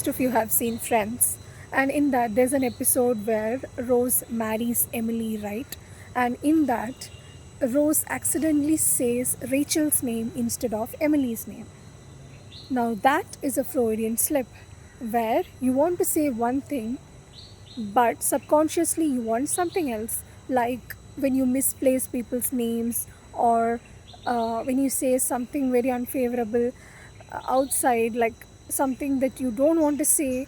most of you have seen Friends, and in that there's an episode where Rose marries Emily, right? And in that, Rose accidentally says Rachel's name instead of Emily's name. Now, that is a Freudian slip where you want to say one thing, but subconsciously you want something else, like when you misplace people's names, or when you say something very unfavorable outside, like something that you don't want to say,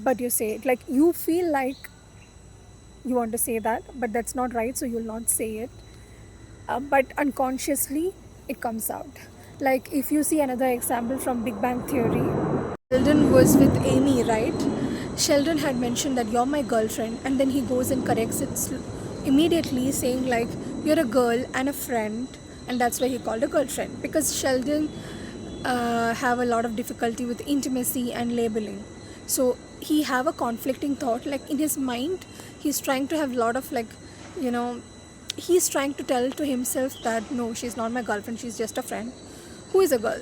but you say it. Like you feel like you want to say that, but that's not right, so you'll not say it. But unconsciously, it comes out. Like if you see another example from Big Bang Theory, Sheldon was with Amy, right? Sheldon had mentioned that you're my girlfriend, and then he goes and corrects it immediately, saying like you're a girl and a friend, and that's why he called a girlfriend, because Sheldon have a lot of difficulty with intimacy and labeling. So he have a conflicting thought, like in his mind he's trying to have a lot of like, you know, he's trying to tell to himself that no, she's not my girlfriend, she's just a friend who is a girl.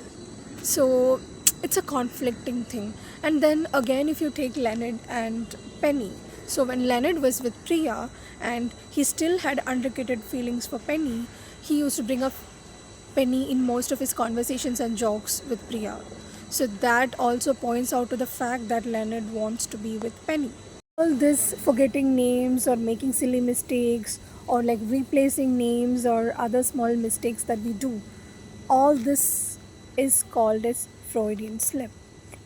So it's a conflicting thing. And then again, if you take Leonard and Penny, so when Leonard was with Priya and he still had unrequited feelings for Penny, he used to bring up Penny in most of his conversations and jokes with Priya. So that also points out to the fact that Leonard wants to be with Penny. All this forgetting names or making silly mistakes or like replacing names or other small mistakes that we do, all this is called as Freudian slip,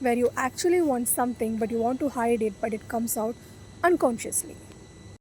where you actually want something but you want to hide it, but it comes out unconsciously.